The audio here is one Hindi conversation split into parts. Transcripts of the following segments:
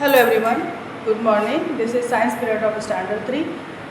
Hello everyone, good morning. This is science period of standard 3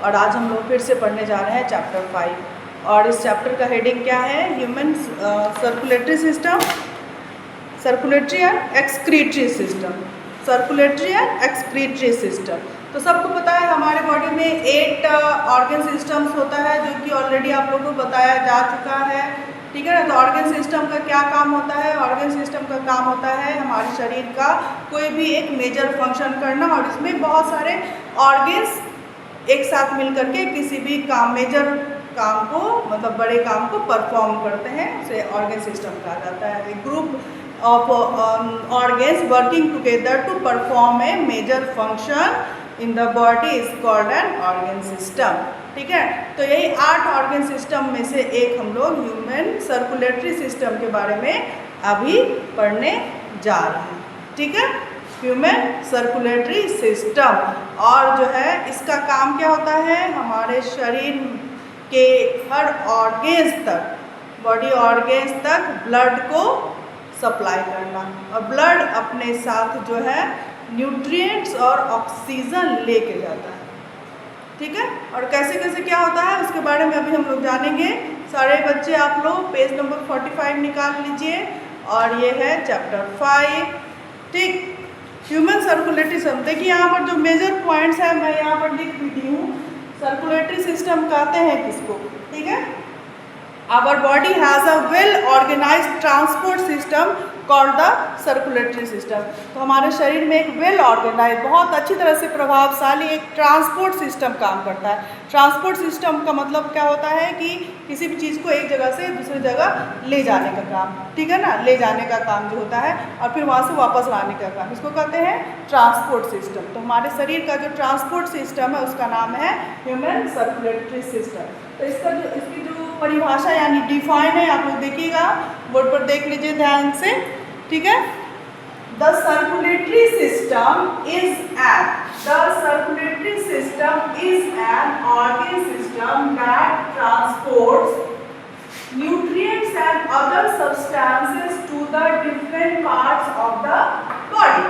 और आज हम लोग फिर से पढ़ने जा रहे हैं चैप्टर 5 और इस चैप्टर का हेडिंग क्या है? Human circulatory system, circulatory and excretory system, circulatory and excretory system. तो सबको पता है हमारे बॉडी में 8 ऑर्गन सिस्टम्स होता है जो कि ऑलरेडी आप लोगों को बताया जा चुका है, ठीक है ना। तो ऑर्गन सिस्टम का क्या काम होता है? ऑर्गन सिस्टम का काम होता है हमारे शरीर का कोई भी एक मेजर फंक्शन करना और इसमें बहुत सारे ऑर्गन्स एक साथ मिल करके किसी भी काम, मेजर काम को, मतलब बड़े काम को परफॉर्म करते हैं, उसे ऑर्गन सिस्टम कहा जाता है। एक group of organs working together to perform a major function in the body is called an organ system, ठीक है। तो यही 8 ऑर्गन सिस्टम में से एक हम लोग ह्यूमन सर्कुलेटरी सिस्टम के बारे में अभी पढ़ने जा रहे हैं, ठीक है। ह्यूमन सर्कुलेटरी सिस्टम, और जो है इसका काम क्या होता है? हमारे शरीर के हर ऑर्गन्स तक, बॉडी ऑर्गन्स तक ब्लड को सप्लाई करना, और ब्लड अपने साथ जो है न्यूट्रिएंट्स और ऑक्सीजन लेके जाता है, ठीक है। और कैसे कैसे क्या होता है उसके बारे में अभी हम लोग जानेंगे। सारे बच्चे आप लोग पेज नंबर 45 निकाल लीजिए और ये है चैप्टर 5, ठीक। ह्यूमन सर्कुलेटरी सिस्टम, देखिए यहाँ पर जो मेजर पॉइंट्स है मैं यहाँ पर लिख भी दी हूँ। सर्कुलेटरी सिस्टम कहते हैं किसको, ठीक है। Our body has a well organised transport system called the circulatory system. तो हमारे शरीर में एक वेल ऑर्गेनाइज, बहुत अच्छी तरह से प्रभावशाली एक ट्रांसपोर्ट सिस्टम काम करता है। ट्रांसपोर्ट सिस्टम का मतलब क्या होता है कि किसी भी चीज़ को एक जगह से दूसरी जगह ले जाने का काम, ठीक है ना, ले जाने का काम जो होता है और फिर वहाँ से वापस लाने का काम, इसको कहते हैं ट्रांसपोर्ट सिस्टम। तो हमारे शरीर का जो ट्रांसपोर्ट सिस्टम है उसका नाम है ह्यूमन सर्कुलेटरी सिस्टम। तो इसकी जो परिभाषा यानी डिफाइन है, आप लोग देखिएगा, बोर्ड पर देख लीजिए ध्यान से, ठीक है। The circulatory system is an organ system that transports nutrients and other substances to the different parts of the body.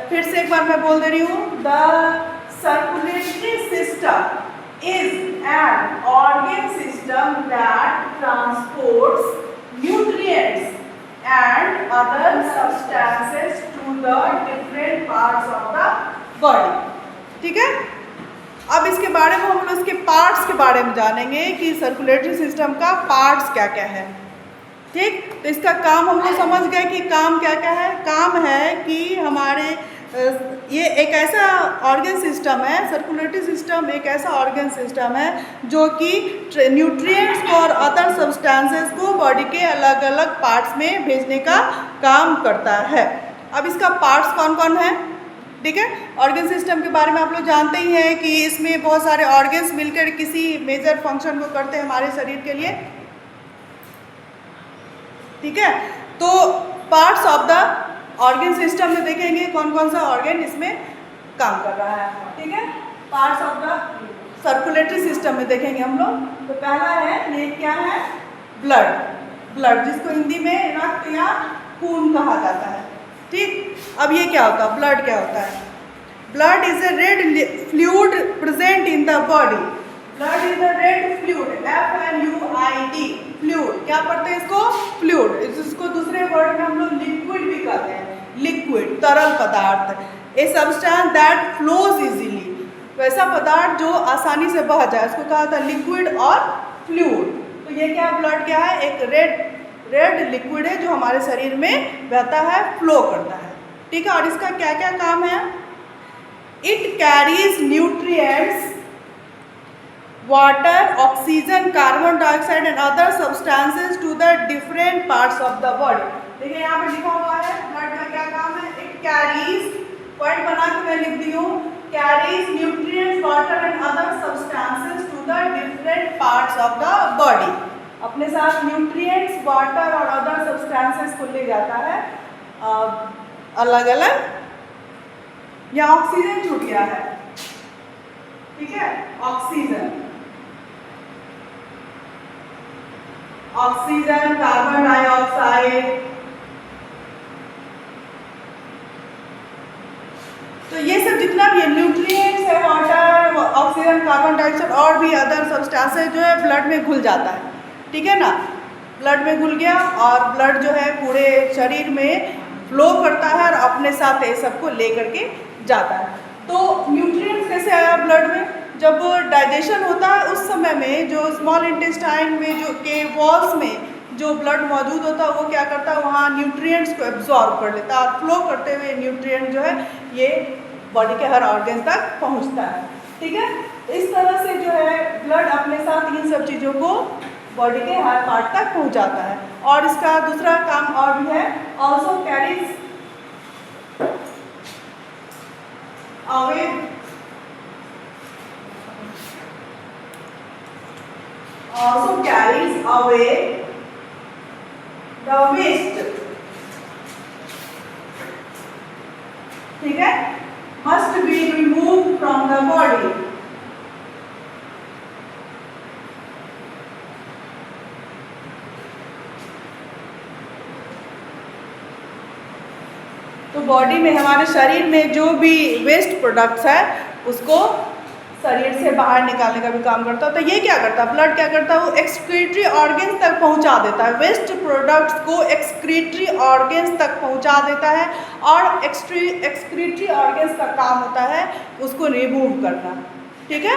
फिर से एक बार मैं बोल दे रही हूँ, the circulatory system is an organ system that transports nutrients and other substances to the different parts of the body, ठीक है। अब इसके बारे में हम लोग इसके पार्ट्स के बारे में जानेंगे कि सर्कुलेटरी सिस्टम का पार्ट्स क्या क्या है, ठीक। तो इसका काम हम लोग समझ गए कि काम क्या क्या है। काम है कि हमारे ये एक ऐसा ऑर्गन सिस्टम है, सर्कुलेटरी सिस्टम एक ऐसा ऑर्गन सिस्टम है जो कि न्यूट्रिएंट्स को और अदर सब्सटेंसेस को बॉडी के अलग अलग पार्ट्स में भेजने का काम करता है। अब इसका पार्ट्स कौन कौन है, ठीक है। ऑर्गन सिस्टम के बारे में आप लोग जानते ही हैं कि इसमें बहुत सारे ऑर्गन्स मिलकर किसी मेजर फंक्शन को करते हैं हमारे शरीर के लिए, ठीक है। तो parts of the organ system में देखेंगे कौन कौन सा ऑर्गन इसमें काम कर रहा है, ठीक है। Parts of the circulatory system में देखेंगे हम लोग। तो पहला है, ये क्या है? ब्लड। ब्लड जिसको हिंदी में रक्त या खून कहा जाता है, ठीक। अब ये क्या होता है? ब्लड क्या होता है? Blood is a red fluid present in the body. Blood is a red fluid, FLUID, fluid. क्या पढ़ते हैं इसको? फ्लूइड। इसको दूसरे वर्ड में हम लोग लिक्विड भी कहते हैं, लिक्विड, तरल पदार्थ। A substance that flows easily, वैसा पदार्थ जो आसानी से बह जाए, उसको कहा था लिक्विड और फ्लूइड। तो ये क्या, ब्लड क्या है? एक रेड लिक्विड है जो हमारे शरीर में बहता है, फ्लो करता है, ठीक है। और इसका क्या क्या काम है? It carries nutrients, water, oxygen, carbon dioxide and other substances to the different parts of the body। देखिए यहाँ पर लिखा हुआ है ब्लड का क्या काम है? It carries, पॉइंट बना के मैं लिख दी हूँ, carries nutrients, water and other substances to the different parts of the body। अपने साथ न्यूट्रिएंट्स, वाटर और अदर सब्सटेंसेस को ले जाता है अलग अलग। यहाँ ऑक्सीजन छूट गया है, ठीक है। ऑक्सीजन, कार्बन डाइऑक्साइड, जितना भी न्यूट्रिएंट्स है, वाटर, ऑक्सीजन, कार्बन डाइऑक्साइड और भी अदर सब्सटेंसेस जो है ब्लड में घुल जाता है, ठीक है ना। ब्लड में घुल गया और ब्लड जो है पूरे शरीर में फ्लो करता है और अपने साथ ये सबको ले करके जाता है। तो न्यूट्रिएंट्स कैसे आया ब्लड में? जब डाइजेशन होता है उस समय में जो स्मॉल इंटेस्टाइन में जो के वॉल्स में जो ब्लड मौजूद होता है वो क्या करता है, वहाँ न्यूट्रिएंट्स को एब्जॉर्ब कर लेता है और फ्लो करते हुए न्यूट्रिएंट जो है ये बॉडी के हर ऑर्गन तक पहुँचता है, ठीक है। इस तरह से जो है ब्लड अपने साथ इन सब चीज़ों को बॉडी के हर पार्ट तक पहुँचाता है। और इसका दूसरा काम और भी है, also carries away also carries away the waste, ठीक है, must be removed from the body। तो बॉडी में हमारे शरीर में जो भी वेस्ट प्रोडक्ट्स है उसको शरीर से बाहर निकालने का भी काम करता है। तो ये क्या करता है, ब्लड क्या करता है, वो एक्सक्रीटरी ऑर्गन्स तक पहुंचा देता है, वेस्ट प्रोडक्ट्स को एक्सक्रीटरी ऑर्गन्स तक पहुंचा देता है। और एक्सक्रीटरी ऑर्गन्स का काम होता है उसको रिमूव करना, ठीक है।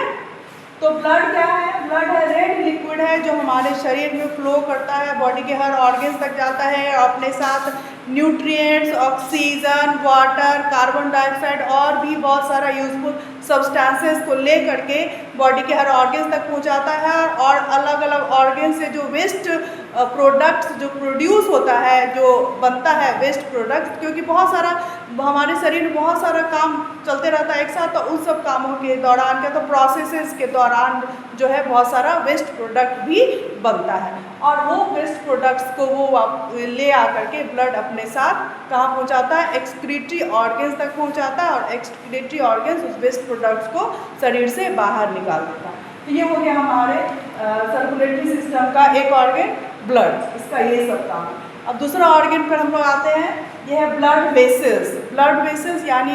तो ब्लड क्या है, ब्लड है रेड लिक्विड है जो हमारे शरीर में फ्लो करता है, बॉडी के हर ऑर्गन्स तक जाता है और अपने साथ nutrients, oxygen, water, carbon dioxide और भी बहुत सारा यूजफुल सब्सटेंसेस को ले करके बॉडी के हर ऑर्गन्स तक पहुंचाता है। और अलग अलग ऑर्गन से जो वेस्ट प्रोडक्ट्स जो प्रोड्यूस होता है, जो बनता है वेस्ट प्रोडक्ट्स, क्योंकि बहुत सारा हमारे शरीर में बहुत सारा काम चलते रहता है एक साथ, तो उन सब कामों के दौरान क्या तो प्रोसेसेस के दौरान जो है बहुत सारा वेस्ट प्रोडक्ट भी बनता है। और वो वेस्ट प्रोडक्ट्स को वो ले आकर के ब्लड अपने साथ कहाँ पहुँचाता है, एक्सक्रीटरी ऑर्गन्स तक पहुँचाता है और एक्सक्रीटरी ऑर्गन्स उस वेस्ट प्रोडक्ट्स को शरीर से बाहर निकाल देता है। तो ये हो गया हमारे सर्कुलेटरी सिस्टम का एक ऑर्गन ब्लड, इसका ये सब काम। अब दूसरा ऑर्गन पर हम लोग आते हैं, ये है ब्लड वेसल्स। ब्लड वेसल्स यानी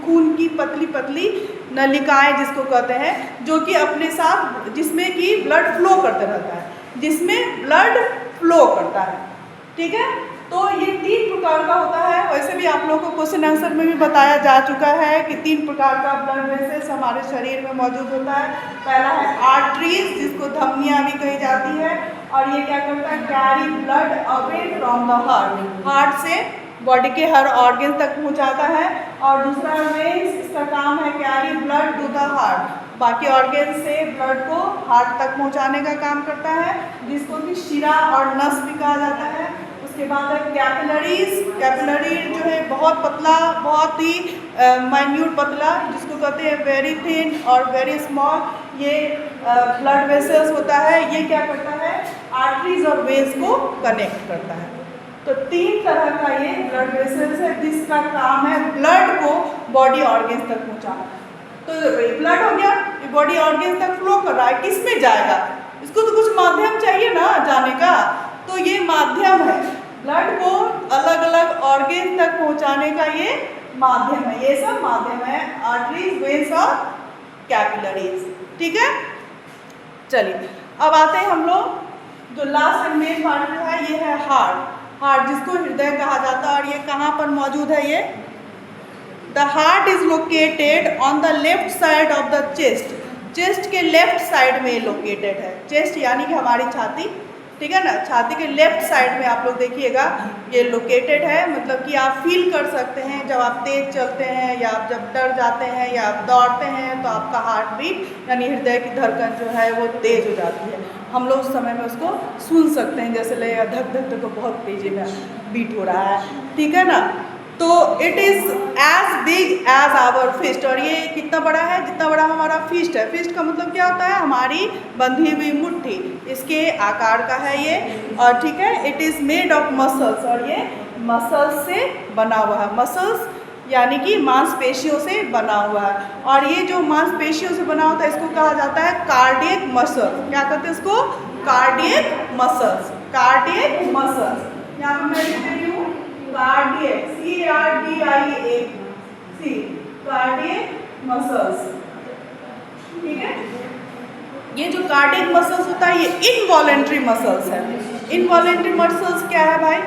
खून की पतली पतली नलिकाएं जिसको कहते हैं, जो कि अपने साथ जिसमें कि ब्लड फ्लो करते रहता है, जिसमें ब्लड फ्लो करता है, ठीक है। तो ये 3 प्रकार का होता है। वैसे भी आप लोगों को क्वेश्चन आंसर में भी बताया जा चुका है कि 3 प्रकार का ब्लड वेसल्स हमारे शरीर में मौजूद होता है। पहला है आर्टरीज, जिसको धमनियाँ भी कही जाती है, और ये क्या करता है, carry blood away from the heart, heart से बॉडी के हर ऑर्गन तक पहुंचाता है। और दूसरा वेन्स, इसका काम है carry blood to the heart, बाकी ऑर्गन से ब्लड को हार्ट तक पहुंचाने का काम करता है, जिसको कि शिरा और नस भी कहा जाता है। उसके बाद है कैपिलरीज। कैपिलरी जो है बहुत पतला, बहुत ही माइन्यूट पतला, जिसको कहते हैं वेरी थिन और वेरी स्मॉल, ये ब्लड वेसल्स होता है। ये क्या करता है, आर्टरीज और वेन्स को कनेक्ट करता है। तो 3 तरह का ये ब्लड वेसल्स है जिसका काम है ब्लड को बॉडी ऑर्गन्स तक पहुंचाना। तो ब्लड हो गया, ये बॉडी ऑर्गन्स तक फ्लो कर रहा है, किस में जाएगा, इसको तो कुछ माध्यम चाहिए ना जाने का, तो ये माध्यम है, ब्लड को अलग अलग ऑर्गन तक पहुंचाने का ये माध्यम है। ये सब माध्यम है, आर्टरीज, वेन्स और कैपिलरीज, ठीक है। चलिए अब आते हैं हम लोग जो लास्ट एंड मेन पार्ट है, ये है हार्ट। हार्ट जिसको हृदय कहा जाता है, और ये कहाँ पर मौजूद है, ये the heart is located on the left side of the chest. Chest के लेफ्ट साइड में लोकेटेड है। चेस्ट यानी कि हमारी छाती, ठीक है ना, छाती के लेफ्ट साइड में आप लोग देखिएगा ये लोकेटेड है। मतलब कि आप फील कर सकते हैं जब आप तेज चलते हैं या आप जब डर जाते हैं या आप दौड़ते हैं तो आपका हार्ट बीट यानी हृदय की धड़कन जो है वो तेज हो जाती है। हम लोग उस समय में उसको सुन सकते हैं, जैसे लगेगा धक धक धक बहुत तेजी में बीट हो रहा है, ठीक है ना। तो it is as big as our fist, और ये कितना बड़ा है, जितना बड़ा हमारा फिस्ट है। फिस्ट का मतलब क्या होता है, हमारी बंधी हुई मुट्ठी, इसके आकार का है ये, और ठीक है। It is made of muscles, और ये मसल्स से बना हुआ है। मसल्स यानी कि मांसपेशियों से बना हुआ है, और ये जो मांसपेशियों से बना होता है इसको कहा जाता है कार्डियक मसल। क्या कहते हैं इसको, कार्डियक मसल्स, कार्डियक मसल्स। यहाँ पर मैं लिख रही हूँ कार्डियक, CARDIAC, कार्डियक मसल्स, ठीक है। ये जो कार्डियक मसल्स होता है ये इनवॉलेंट्री मसल्स है। इनवॉलेंट्री मसल्स क्या है भाई?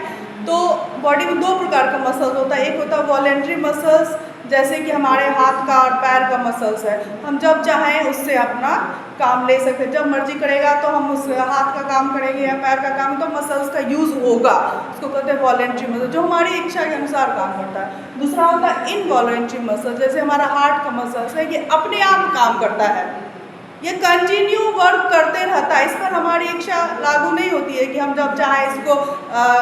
तो बॉडी में दो प्रकार का मसल्स होता है, एक होता है वॉलेंट्री मसल्स, जैसे कि हमारे हाथ का और पैर का मसल्स है, हम जब चाहें उससे अपना काम ले सकते हैं, जब मर्जी करेगा तो हम उस हाथ का काम करेंगे या पैर का काम, तो मसल्स का यूज़ होगा, उसको कहते हैं वॉलेंट्री मसल, जो हमारी इच्छा के अनुसार काम करता है। दूसरा होता है इनवॉलेंट्री मसल, जैसे हमारा हार्ट का मसल्स है, ये अपने आप काम करता है, ये कंटिन्यू वर्क करते रहता है, इस पर हमारी इच्छा लागू नहीं होती है कि हम जब चाहें इसको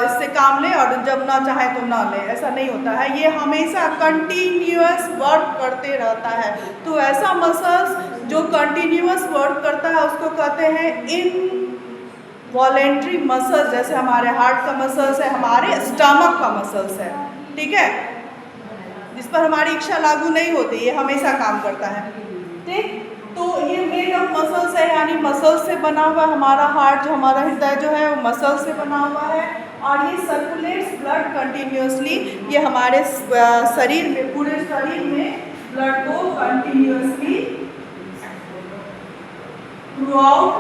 इससे काम लें और जब ना चाहें तो ना लें, ऐसा नहीं होता है, ये हमेशा कंटिन्यूअस वर्क करते रहता है। तो ऐसा मसल्स जो कंटिन्यूअस वर्क करता है उसको कहते हैं इनवॉलेंट्री मसल्स, जैसे हमारे हार्ट का मसल्स है, हमारे स्टमक का मसल्स है, ठीक है, जिस पर हमारी इच्छा लागू नहीं होती, ये हमेशा काम करता है, ठीक। तो ये मेड ऑफ मसल्स है, यानी मसल्स से बना हुआ हमारा हार्ट, जो हमारा हृदय जो है वो मसल्स से बना हुआ है, और ये सर्कुलेट्स ब्लड कंटिन्यूअसली, ये हमारे शरीर में, पूरे शरीर में ब्लड को continuously through out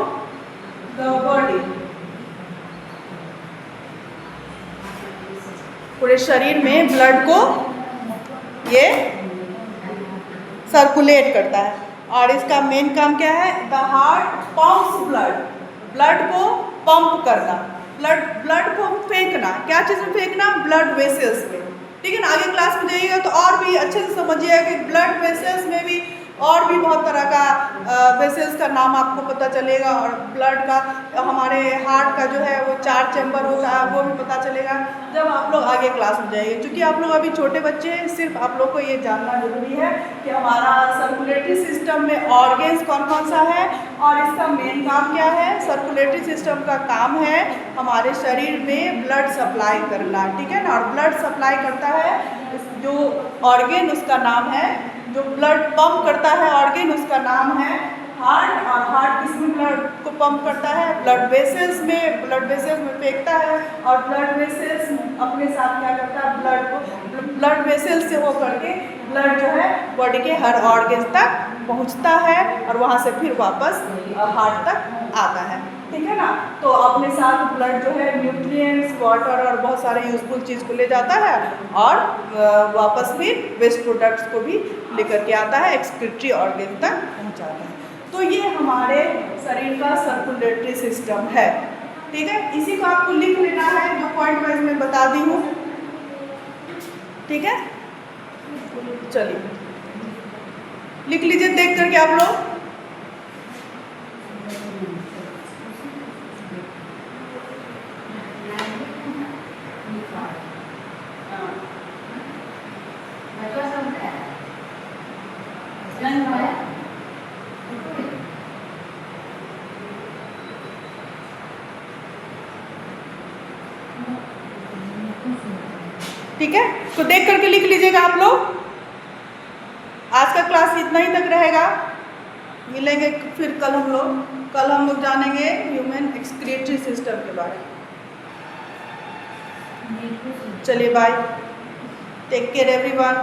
the body, पूरे शरीर में ब्लड को ये सर्कुलेट करता है। और इसका मेन काम क्या है? The heart pumps blood, blood को पंप करना, ब्लड को फेंकना, क्या चीज़ में फेंकना? ब्लड वेसल्स में, ठीक है ना। आगे क्लास में जाइएगा तो और भी अच्छे से समझिएगा कि ब्लड वेसल्स में भी और भी बहुत तरह का वेसल्स का नाम आपको पता चलेगा, और ब्लड का, हमारे हार्ट का जो है वो 4 चैम्बर होता है, वो भी पता चलेगा जब आप लोग आगे क्लास में जाइए। क्योंकि आप लोग अभी छोटे बच्चे हैं, सिर्फ आप लोग को ये जानना जरूरी है कि हमारा सर्कुलेटरी सिस्टम में ऑर्गेन्स कौन कौन सा है और इसका मेन काम क्या है। सर्कुलेटरी सिस्टम का काम है हमारे शरीर में ब्लड सप्लाई करना, ठीक है ना। और ब्लड सप्लाई करता है जो ऑर्गेन, उसका नाम है, जो ब्लड पंप करता है ऑर्गेन, उसका नाम है हार्ट। और हार्ट किसमें ब्लड को पंप करता है? ब्लड वेसल्स में, ब्लड वेसल्स में फेंकता है, और ब्लड वेसल्स अपने साथ क्या करता है? ब्लड को, ब्लड वेसल्स से होकर के ब्लड जो है बॉडी के हर ऑर्गेन तक पहुंचता है, और वहां से फिर वापस हार्ट तक आता है, ठीक है ना। तो अपने साथ ब्लड जो है न्यूट्रिएंट्स, वाटर और बहुत सारे यूजफुल चीज़ को ले जाता है, और वापस फिर वेस्ट प्रोडक्ट्स को भी लेकर के आता है, एक्सक्रीटरी ऑर्गेन तक पहुंचाता है। तो ये हमारे शरीर का सर्कुलेटरी सिस्टम है, ठीक है। इसी को आपको लिख लेना है, जो पॉइंट वाइज मैं बता दी हूँ, ठीक है। चलिए लिख लीजिए देख करके आप लोग। ठीक है, तो देख करके लिख लीजिएगा आप लोग। आज का क्लास इतना ही तक रहेगा, मिलेंगे फिर कल हम लोग जानेंगे ह्यूमन एक्सक्रीटरी सिस्टम के बारे में। चलिए बाय, टेक केयर एवरीवन।